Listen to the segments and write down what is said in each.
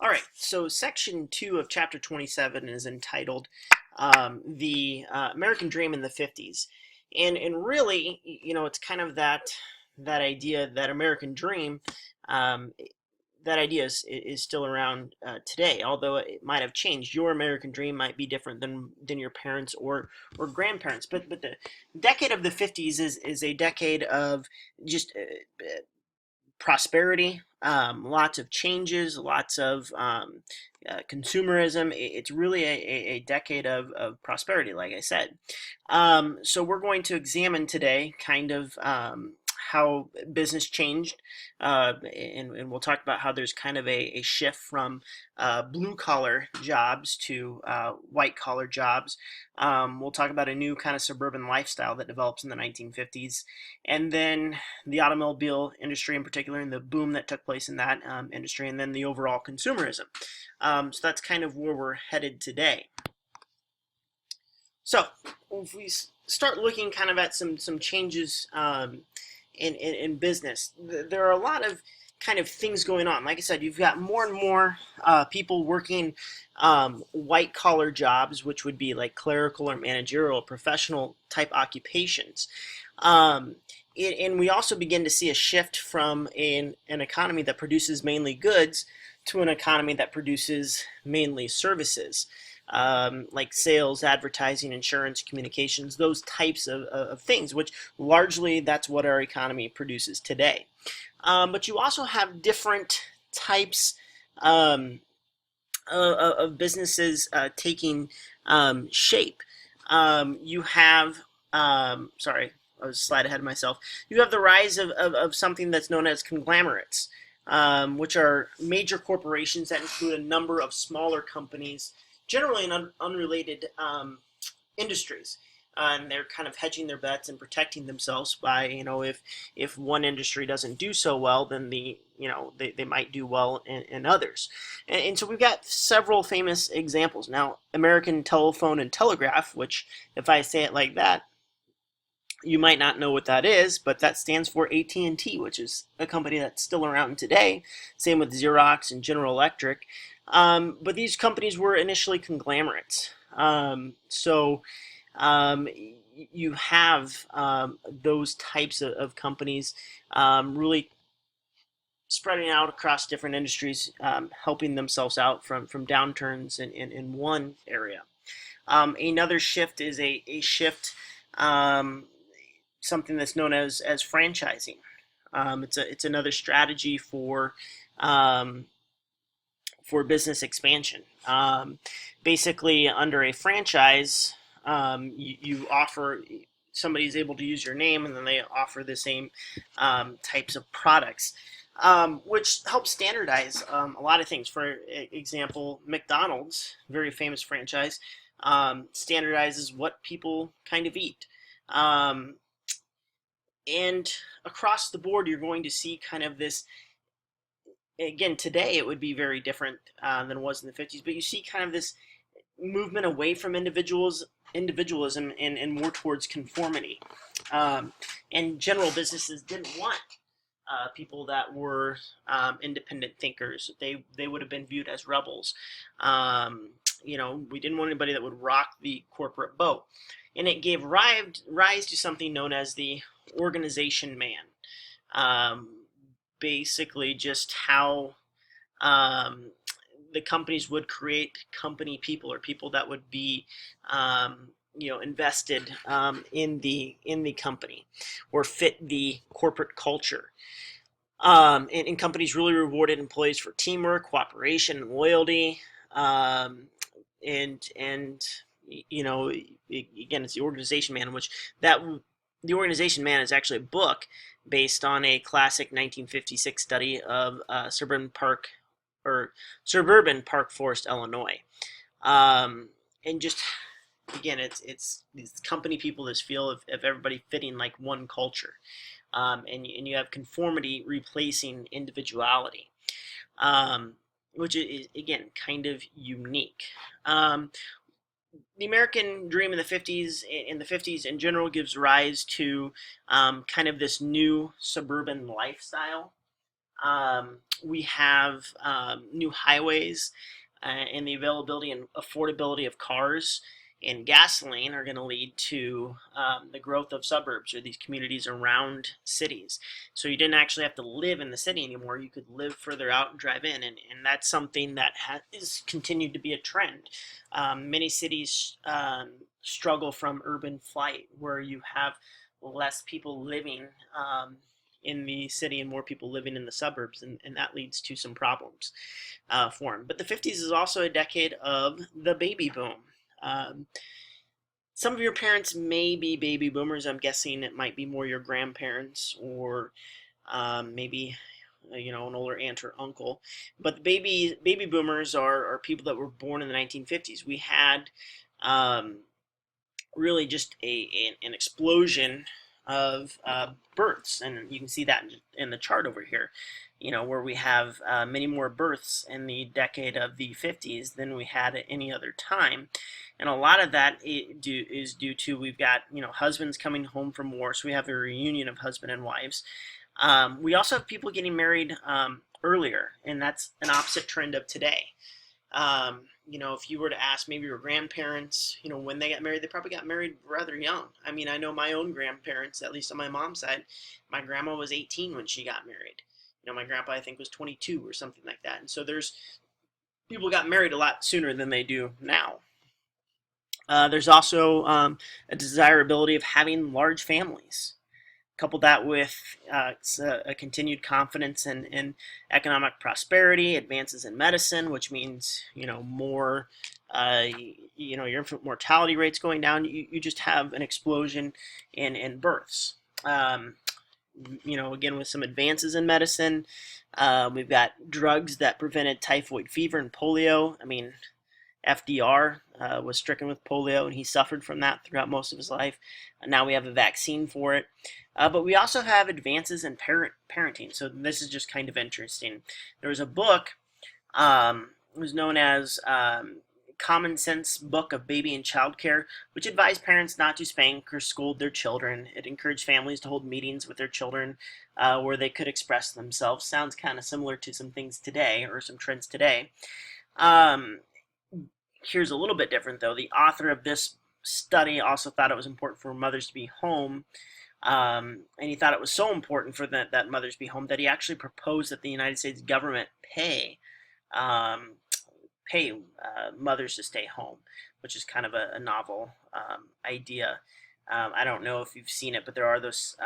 All right, so section 2 of chapter 27 is entitled the American Dream in the 50s. And really, it's kind of that idea, that American Dream, um, that idea is still around today, although it might have changed. Your American Dream might be different than your parents or grandparents. But the decade of the 50s is a decade of just prosperity, lots of changes, lots of consumerism. It's really a decade of prosperity, like I said. So we're going to examine today kind of how business changed, and we'll talk about how there's kind of a shift from blue collar jobs to white collar jobs. We'll talk about a new kind of suburban lifestyle that develops in the 1950s, and then the automobile industry in particular and the boom that took place in that industry, and then the overall consumerism. So that's kind of where we're headed today. So if we start looking kind of at some changes in business, there are a lot of kind of things going on. Like I said, you've got more and more people working white collar jobs, which would be like clerical or managerial, professional type occupations. And we also begin to see a shift from an economy that produces mainly goods to an economy that produces mainly services, like sales, advertising, insurance, communications, those types of things, which largely that's what our economy produces today. But you also have different types of businesses taking shape. You have, sorry, I was a slide ahead of myself. You have the rise of something that's known as conglomerates, which are major corporations that include a number of smaller companies, generally in unrelated industries. And they're kind of hedging their bets and protecting themselves by, if one industry doesn't do so well, then they might do well in others. And so we've got several famous examples. Now, American Telephone and Telegraph, which if I say it like that, you might not know what that is, but that stands for AT&T, which is a company that's still around today. Same with Xerox and General Electric. But these companies were initially conglomerates. So you have those types of companies really spreading out across different industries, helping themselves out from downturns in one area. Another shift is a shift, something that's known as franchising. It's another strategy for business expansion. Basically, under a franchise, you offer, somebody's able to use your name, and then they offer the same types of products, which helps standardize a lot of things. For example, McDonald's, very famous franchise, standardizes what people kind of eat. And across the board, you're going to see kind of this. Again, today it would be very different than it was in the 50s, but you see kind of this movement away from individualism and more towards conformity. And general businesses didn't want people that were independent thinkers. They would have been viewed as rebels. We didn't want anybody that would rock the corporate boat. And it gave rise to something known as the organization man. Basically just how the companies would create company people, or people that would be invested in the company or fit the corporate culture. And companies really rewarded employees for teamwork, cooperation, and loyalty. And again, it's the organization man, which the Organization Man is actually a book based on a classic 1956 study of suburban Park Forest, Illinois. And just again, it's these company people, this feel of everybody fitting like one culture, and you have conformity replacing individuality, which is again kind of unique. The American Dream in the 50s in general gives rise to kind of this new suburban lifestyle. We have new highways, and the availability and affordability of cars and gasoline are going to lead to the growth of suburbs or these communities around cities. So you didn't actually have to live in the city anymore. You could live further out and drive in, and that's something that has continued to be a trend. Many cities struggle from urban flight, where you have less people living in the city and more people living in the suburbs, and that leads to some problems for them. But the 50s is also a decade of the baby boom. Um, some of your parents may be baby boomers. I'm guessing it might be more your grandparents or maybe an older aunt or uncle. But the baby boomers are people that were born in the 1950s. We had um, really just an explosion of births, and you can see that in the chart over here. Where we have many more births in the decade of the 50s than we had at any other time, and a lot of that is due to we've got husbands coming home from war, so we have a reunion of husband and wives. We also have people getting married earlier, and that's an opposite trend of today. If you were to ask maybe your grandparents, when they got married, they probably got married rather young. I mean, I know my own grandparents, at least on my mom's side, my grandma was 18 when she got married. My grandpa, I think, was 22 or something like that. And so there's people got married a lot sooner than they do now. There's also a desirability of having large families. Couple that with a continued confidence in economic prosperity, advances in medicine, which means more, your infant mortality rates going down. You just have an explosion in births. Again, with some advances in medicine, we've got drugs that prevented typhoid fever and polio. I mean, FDR was stricken with polio, and he suffered from that throughout most of his life. Now we have a vaccine for it. But we also have advances in parenting. So this is just kind of interesting. There was a book, it was known as Common Sense Book of Baby and Child Care, which advised parents not to spank or scold their children. It encouraged families to hold meetings with their children where they could express themselves. Sounds kind of similar to some things today, or some trends today. Here's a little bit different, though. The author of this study also thought it was important for mothers to be home. And he thought it was so important for that mothers be home that he actually proposed that the United States government pay mothers to stay home, which is kind of a novel idea. I don't know if you've seen it, but there are those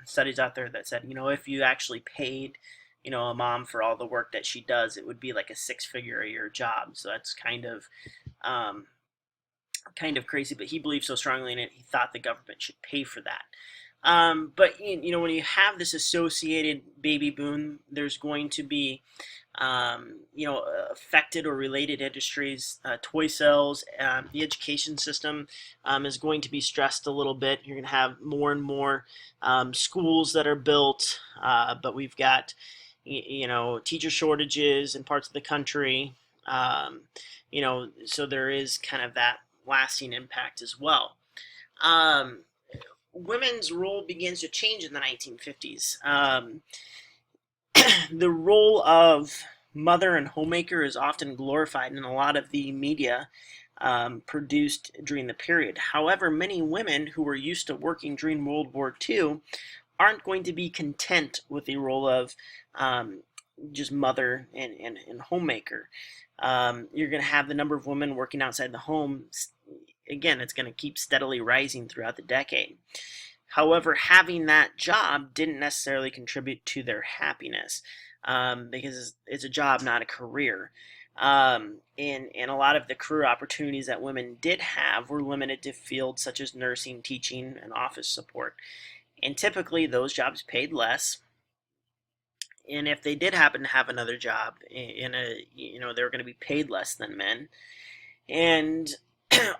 studies out there that said, if you actually paid, a mom for all the work that she does, it would be like a 6-figure a year job. So that's kind of crazy, but he believed so strongly in it, he thought the government should pay for that. But when you have this associated baby boom, there's going to be affected or related industries, toy sales, the education system is going to be stressed a little bit. You're going to have more and more schools that are built, but we've got teacher shortages in parts of the country. So there is kind of that lasting impact as well. Women's role begins to change in the 1950s. The role of mother and homemaker is often glorified in a lot of the media produced during the period. However, many women who were used to working during World War II aren't going to be content with the role of just mother and homemaker. You're going to have the number of women working outside the home. Again, it's going to keep steadily rising throughout the decade. However, having that job didn't necessarily contribute to their happiness because it's a job, not a career. And a lot of the career opportunities that women did have were limited to fields such as nursing, teaching, and office support. And typically, those jobs paid less. And if they did happen to have another job, they were going to be paid less than men. And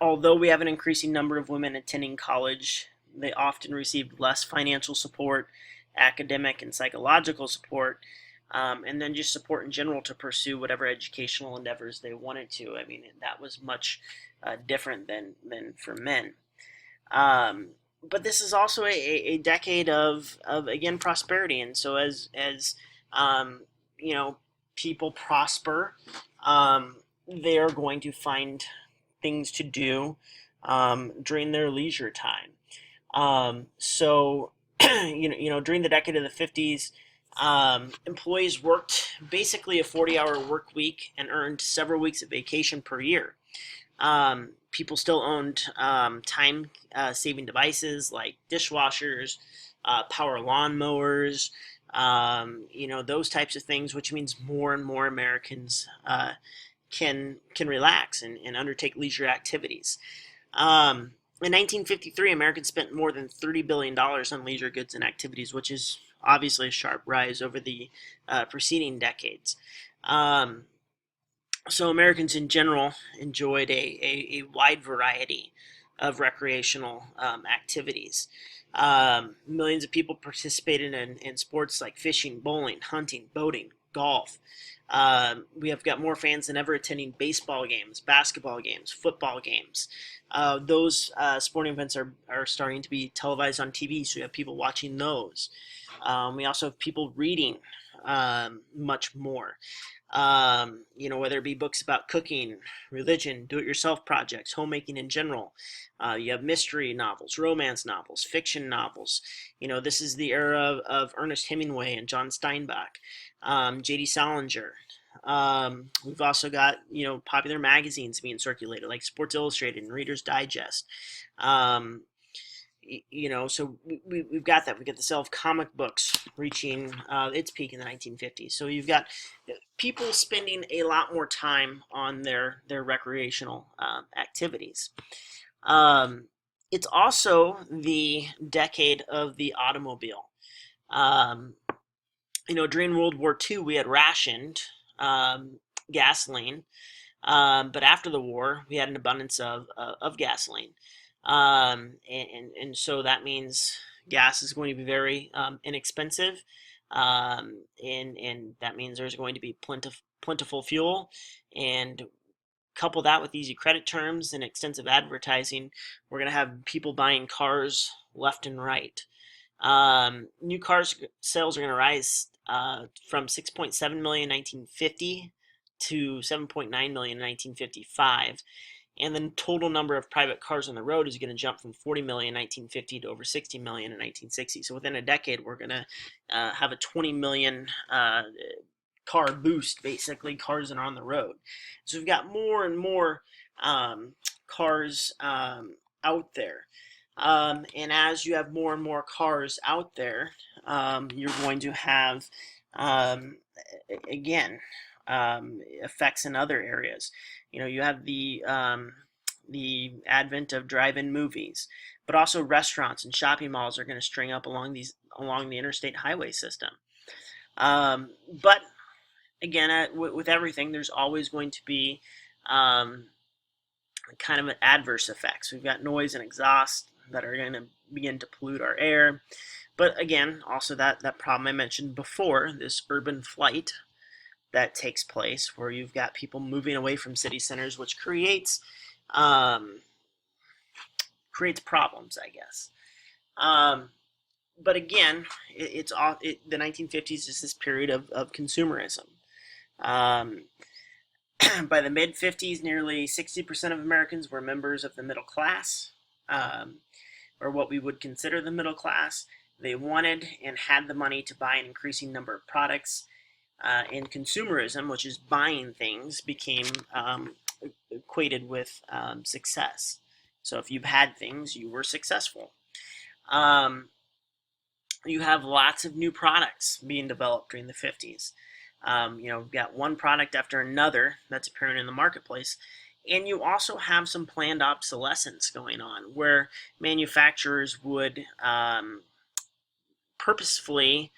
although we have an increasing number of women attending college, they often received less financial support, academic and psychological support, and then just support in general to pursue whatever educational endeavors they wanted to. I mean, that was much different than for men. But this is also a decade of again prosperity, and so as people prosper, they are going to find things to do during their leisure time. So, during the decade of the 50s, employees worked basically a 40-hour work week and earned several weeks of vacation per year. People still owned time saving devices like dishwashers, power lawnmowers, those types of things, which means more and more Americans can relax and undertake leisure activities. In 1953, Americans spent more than $30 billion on leisure goods and activities, which is obviously a sharp rise over the preceding decades. So Americans in general enjoyed a wide variety of recreational activities. Millions of people participated in sports like fishing, bowling, hunting, boating, golf. We have got more fans than ever attending baseball games, basketball games, football games. Those sporting events are starting to be televised on TV, so you have people watching those. We also have people reading much more. Whether it be books about cooking, religion, do-it-yourself projects, homemaking in general. You have mystery novels, romance novels, fiction novels. This is the era of Ernest Hemingway and John Steinbeck, J.D. Salinger. We've also got, popular magazines being circulated like Sports Illustrated and Reader's Digest. So we've got that. We've got the sale of comic books reaching its peak in the 1950s. So you've got people spending a lot more time on their recreational activities. It's also the decade of the automobile. During World War II, we had rationed gasoline, but after the war, we had an abundance of gasoline. And so that means gas is going to be very inexpensive, and that means there's going to be plentiful fuel, and couple that with easy credit terms and extensive advertising, we're going to have people buying cars left and right. New cars sales are going to rise from 6.7 million in 1950 to 7.9 million in 1955. And the total number of private cars on the road is going to jump from 40 million in 1950 to over 60 million in 1960. So within a decade, we're going to have a 20 million car boost, basically, cars that are on the road. So we've got more and more cars out there. And as you have more and more cars out there, you're going to have, again, effects in other areas. You have the advent of drive-in movies, but also restaurants and shopping malls are going to string up along the interstate highway system. But again, with everything, there's always going to be kind of an adverse effects. We've got noise and exhaust that are going to begin to pollute our air. But again, also that problem I mentioned before, this urban flight that takes place where you've got people moving away from city centers, which creates problems, I guess. But again, the 1950s is this period of consumerism. By the mid-50s, nearly 60% of Americans were members of the middle class, or what we would consider the middle class. They wanted and had the money to buy an increasing number of products. And consumerism, which is buying things, became equated with success. So if you've had things, you were successful. You have lots of new products being developed during the 50s. We've got one product after another that's appearing in the marketplace. And you also have some planned obsolescence going on, where manufacturers would purposefully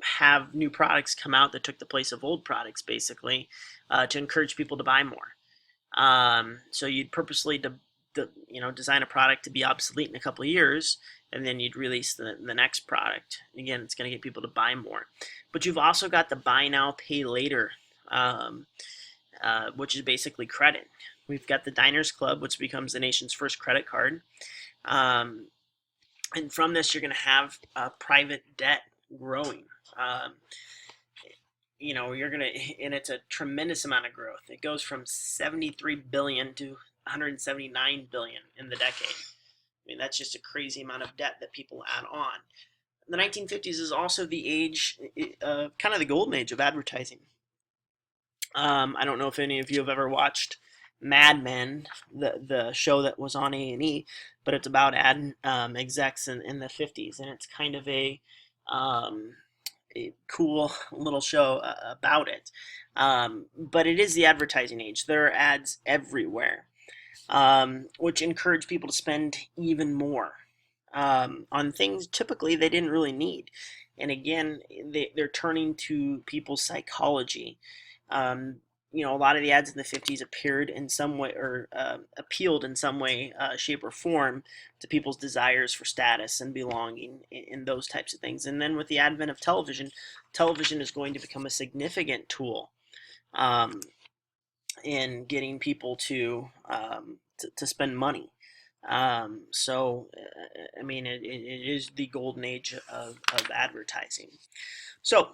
have new products come out that took the place of old products, basically, to encourage people to buy more. So you'd purposely design a product to be obsolete in a couple of years, and then you'd release the next product. Again, it's going to get people to buy more. But you've also got the buy now, pay later, which is basically credit. We've got the Diners Club, which becomes the nation's first credit card. And from this, you're going to have private debt growing. You know, you're gonna, and it's a tremendous amount of growth. It goes from 73 billion to 179 billion in the decade. I mean, that's just a crazy amount of debt that people add on. The 1950s is also the age, kind of the golden age of advertising. I don't know if any of you have ever watched Mad Men, the show that was on A&E, but it's about ad execs in the 50s, and it's kind of a cool little show about it. But it is the advertising age. There are ads everywhere, which encourage people to spend even more on things typically they didn't really need. And again, they're turning to people's psychology. Um, you know, a lot of the ads in the 50s appeared in some way or appealed in some way, shape, or form to people's desires for status and belonging in those types of things. And then with the advent of television, television is going to become a significant tool um, in getting people to spend money. I mean, it is the golden age of advertising. So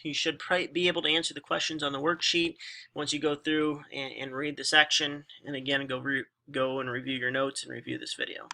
you should be able to answer the questions on the worksheet once you go through and read the section. And again, go and review your notes and review this video.